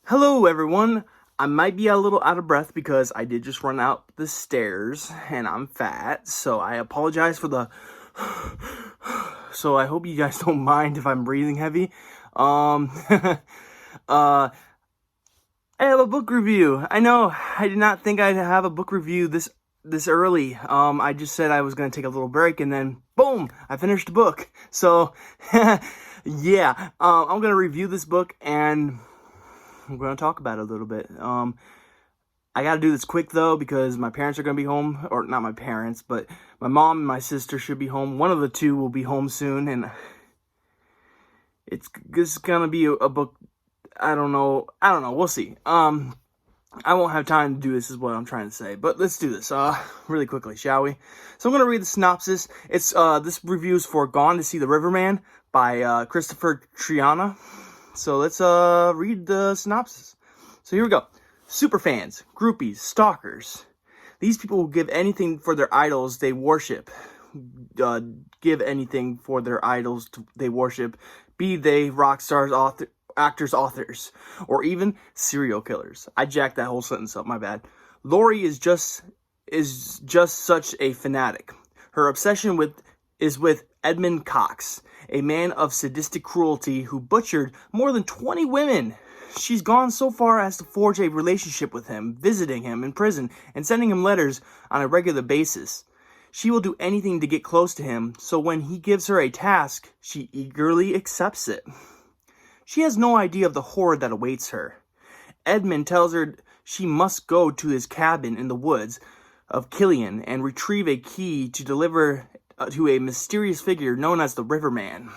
Hello, everyone. I might be a little out of breath because I did just run out the stairs and I'm fat, so I apologize for the. So I hope you guys don't mind if I'm breathing heavy. I have a book review. I know I did not think I'd have a book review this early. I just said I was gonna take a little break and then boom, I finished the book. So yeah, I'm gonna review this book and I'm going to talk about it a little bit. I got to do this quick, though, because my parents are going to be home. Or, not my parents, but my mom and my sister should be home. One of the two will be home soon, and it's going to be a book. I don't know. We'll see. I won't have time to do this, is what I'm trying to say. But let's do this really quickly, shall we? So I'm going to read the synopsis. It's this review is for Gone to See the Riverman by Kristopher Triana. So let's read the synopsis. So here we go. Superfans, groupies, stalkers. These people will give anything for their idols they worship. Give anything for their idols they worship. Be they rock stars, actors, authors, or even serial killers. I jacked that whole sentence up, my bad. Lori is just such a fanatic. Her obsession is with Edmund Cox, a man of sadistic cruelty who butchered more than 20 women. She's gone so far as to forge a relationship with him, visiting him in prison and sending him letters on a regular basis. She will do anything to get close to him, so when he gives her a task, she eagerly accepts it. She has no idea of the horror that awaits her. Edmund tells her she must go to his cabin in the woods of Killian and retrieve a key to deliver to a mysterious figure known as the Riverman.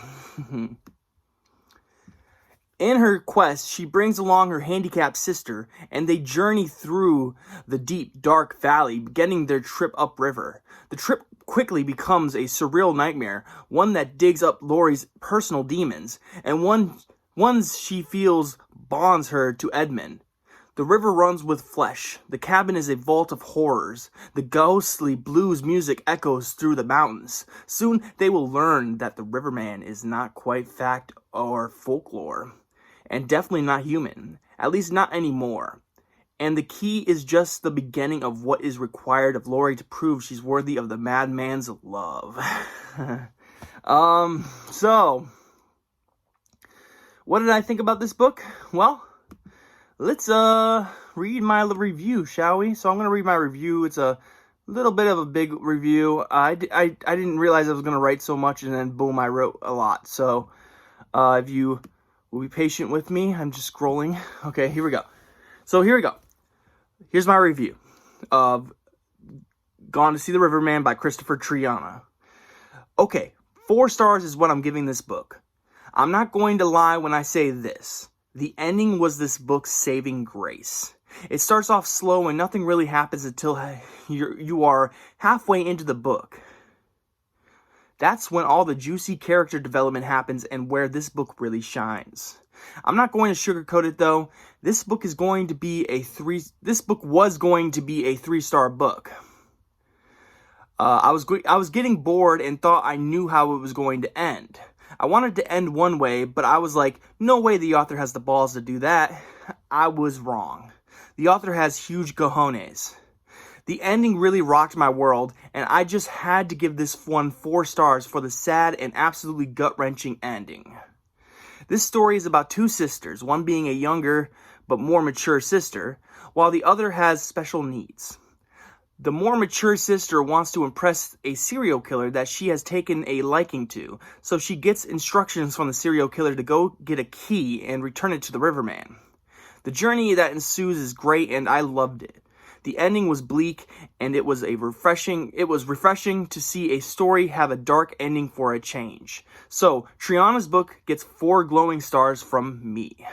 In her quest, she brings along her handicapped sister, and they journey through the deep, dark valley, beginning their trip upriver. The trip quickly becomes a surreal nightmare, one that digs up Lori's personal demons, and ones she feels bonds her to Edmund. The river runs with flesh. The cabin is a vault of horrors. The ghostly blues music echoes through the mountains. Soon they will learn that the Riverman is not quite fact or folklore, and definitely not human, at least not anymore. And the key is just the beginning of what is required of Lori to prove she's worthy of the madman's love. So, what did I think about this book? Well, let's read my review, shall we? So I'm going to read my review. It's a little bit of a big review. I didn't realize I was going to write so much, and then boom, I wrote a lot. So if you will be patient with me, I'm just scrolling. Okay, here we go. So here we go. Here's my review of Gone to See the Riverman by Kristopher Triana. Okay, 4 stars is what I'm giving this book. I'm not going to lie when I say this. The ending was this book's saving grace. It starts off slow and nothing really happens until you are halfway into the book. That's when all the juicy character development happens and where this book really shines. I'm not going to sugarcoat it though. This book was going to be a 3-star book. I was getting bored and thought I knew how it was going to end. I wanted to end one way, but I was like, no way the author has the balls to do that. I was wrong. The author has huge cojones. The ending really rocked my world, and I just had to give this one 4 stars for the sad and absolutely gut-wrenching ending. This story is about 2 sisters, one being a younger but more mature sister, while the other has special needs. The more mature sister wants to impress a serial killer that she has taken a liking to, so she gets instructions from the serial killer to go get a key and return it to the Riverman. The journey that ensues is great and I loved it. The ending was bleak and it was refreshing to see a story have a dark ending for a change. So, Triana's book gets 4 glowing stars from me.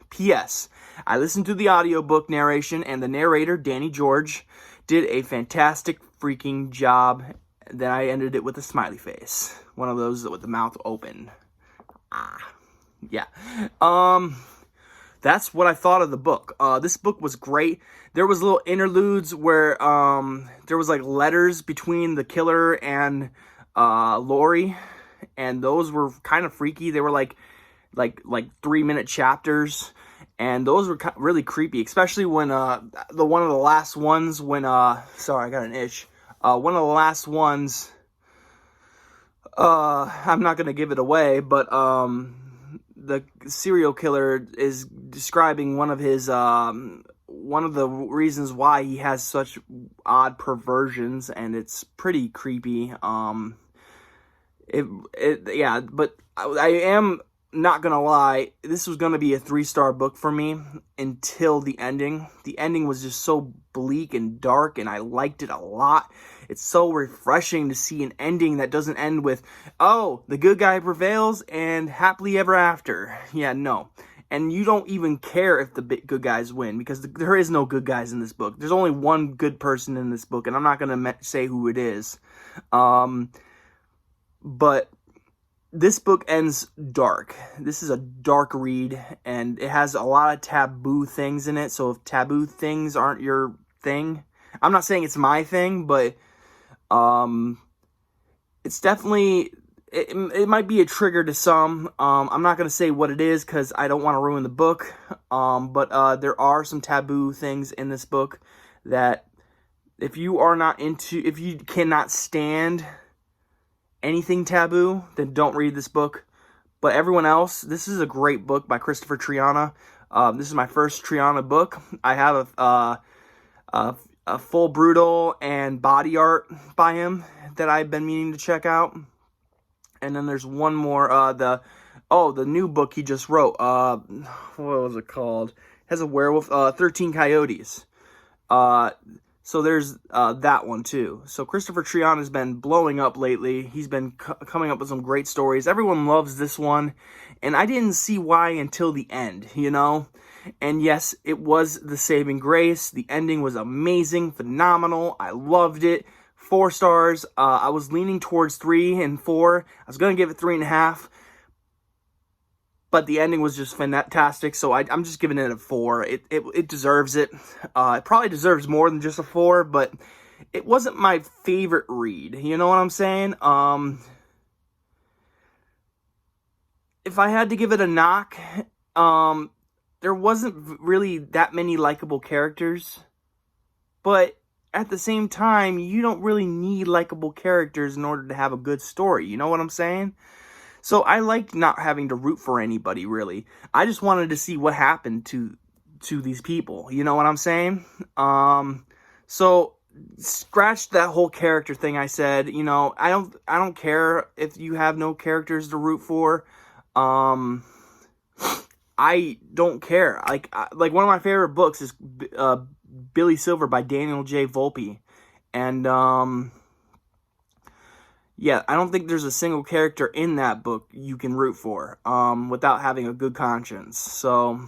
P.S. I listened to the audiobook narration and the narrator, Danny George, did a fantastic freaking job. Then I ended it with a smiley face. One of those with the mouth open. Yeah. That's what I thought of the book. This book was great. There was little interludes where there was like letters between the killer and Lori, and those were kind of freaky. They were like 3-minute chapters, and those were really creepy, especially when one of the last ones when sorry, I got an itch. One of the last ones, I'm not gonna give it away, but the serial killer is describing one of the reasons why he has such odd perversions, and it's pretty creepy. Yeah, but I am not gonna lie, this was gonna be a 3-star book for me until the ending. The ending was just so bleak and dark, and I liked it a lot. It's so refreshing to see an ending that doesn't end with, oh, the good guy prevails and happily ever after. Yeah, no. And you don't even care if the good guys win, because there is no good guys in this book. There's only one good person in this book, and I'm not gonna say who it is. But this book ends dark. This is a dark read, and it has a lot of taboo things in it. So if taboo things aren't your thing, I'm not saying it's my thing, but it's definitely, it might be a trigger to some. I'm not going to say what it is because I don't want to ruin the book. But there are some taboo things in this book that if you cannot stand anything taboo, then don't read this book. But everyone else, this is a great book by Kristopher Triana. This is my first Triana book. I have a full brutal and body art by him that I've been meaning to check out. And then there's one more, the new book he just wrote. What was it called? It has a werewolf, 13 Coyotes. So there's that one too. So Kristopher Triana has been blowing up lately. He's been coming up with some great stories. Everyone loves this one, and I didn't see why until the end, you know? And yes, it was the saving grace. The ending was amazing, phenomenal. I loved it. 4 stars. I was leaning towards 3 and 4. I was going to give it 3.5. But the ending was just fantastic, so I'm just giving it a 4. It deserves it. It probably deserves more than just a 4, but it wasn't my favorite read. You know what I'm saying? If I had to give it a knock, there wasn't really that many likable characters. But at the same time, you don't really need likable characters in order to have a good story. You know what I'm saying? So I liked not having to root for anybody, really. I just wanted to see what happened to these people. You know what I'm saying? So scratch that whole character thing I said. You know, I don't care if you have no characters to root for. I don't care. Like one of my favorite books is Billy Silver by Daniel J. Volpe. And yeah, I don't think there's a single character in that book you can root for without having a good conscience. So,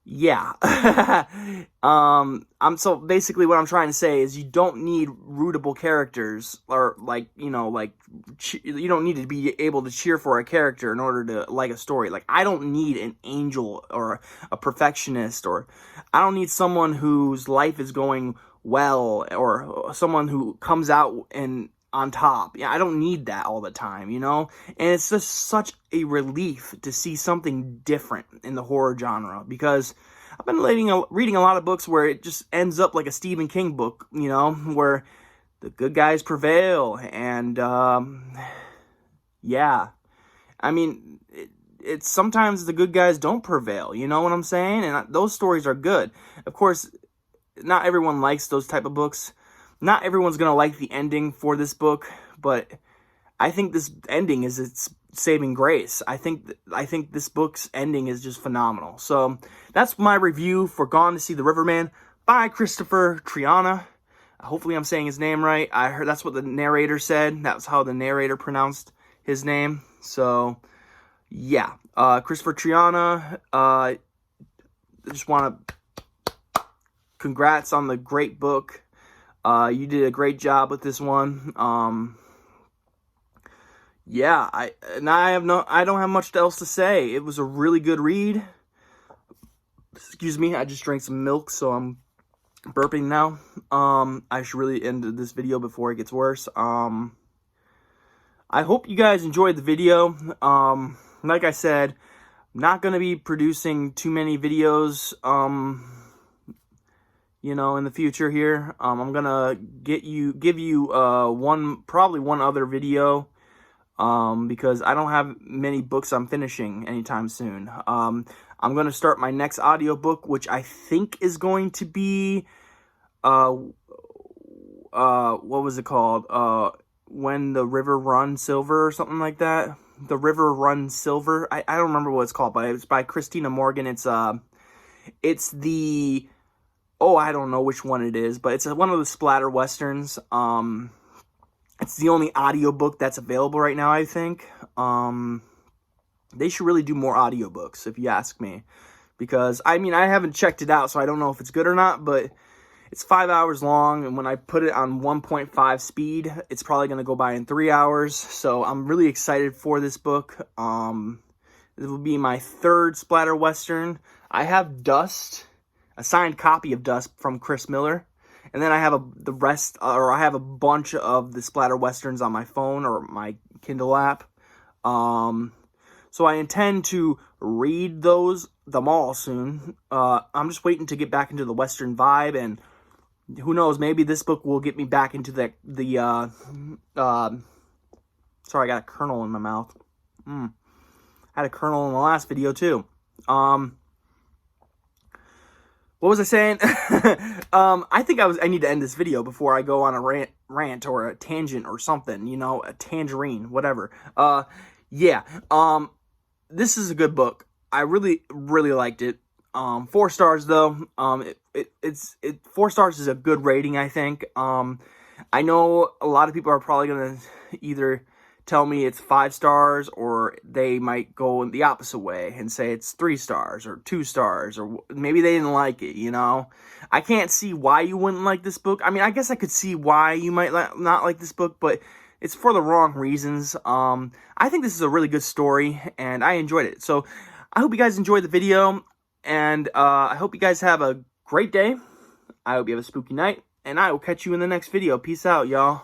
yeah. So basically what I'm trying to say is you don't need rootable characters, or you don't need to be able to cheer for a character in order to like a story. Like, I don't need an angel or a perfectionist, or I don't need someone whose life is going well, or someone who comes out and on top. Yeah, I don't need that all the time, you know? And it's just such a relief to see something different in the horror genre, because I've been reading a lot of books where it just ends up like a Stephen King book, you know, where the good guys prevail, and yeah. I mean, it's sometimes the good guys don't prevail, you know what I'm saying? And those stories are good. Of course, not everyone likes those type of books. Not everyone's going to like the ending for this book, but I think this ending is its saving grace. I think this book's ending is just phenomenal. So that's my review for Gone to See the Riverman by Kristopher Triana. Hopefully I'm saying his name right. I heard that's what the narrator said. That's how the narrator pronounced his name. So yeah, Kristopher Triana, I just want to congrats on the great book. You did a great job with this one. Yeah, I don't have much else to say. It was a really good read. Excuse me, I just drank some milk, so I'm burping now. I should really end this video before it gets worse. I hope you guys enjoyed the video. Like I said, not going to be producing too many videos, you know, in the future here. I'm going to give you probably one other video, because I don't have many books I'm finishing anytime soon. I'm going to start my next audiobook, which I think is going to be, what was it called? When the River Runs Silver or something like that. The River Runs Silver. I don't remember what it's called, but it's by Christina Morgan. It's the, oh, I don't know which one it is, but it's one of the splatter westerns. It's the only audiobook that's available right now, I think. They should really do more audiobooks, if you ask me. Because, I mean, I haven't checked it out, so I don't know if it's good or not, but it's 5 hours long, and when I put it on 1.5 speed, it's probably going to go by in 3 hours. So I'm really excited for this book. It will be my third splatter western. I have Dust, a signed copy of Dust from Chris Miller. And then I have I have a bunch of the splatter westerns on my phone or my Kindle app. So I intend to read them all soon. I'm just waiting to get back into the western vibe, and who knows, maybe this book will get me back into sorry, I got a kernel in my mouth. I had a kernel in the last video too. What was I saying? I think I need to end this video before I go on a rant or a tangent or something, you know, a tangerine, whatever. Yeah. This is a good book. I really, really liked it. 4 stars though. 4 stars is a good rating, I think. I know a lot of people are probably gonna either tell me it's 5 stars, or they might go in the opposite way and say it's 3 stars or 2 stars, or maybe they didn't like it, you know. I can't see why you wouldn't like this book. I mean, I guess I could see why you might not like this book, but it's for the wrong reasons. I think this is a really good story, and I enjoyed it. So I hope you guys enjoyed the video, and I hope you guys have a great day. I hope you have a spooky night, and I will catch you in the next video. Peace out, y'all.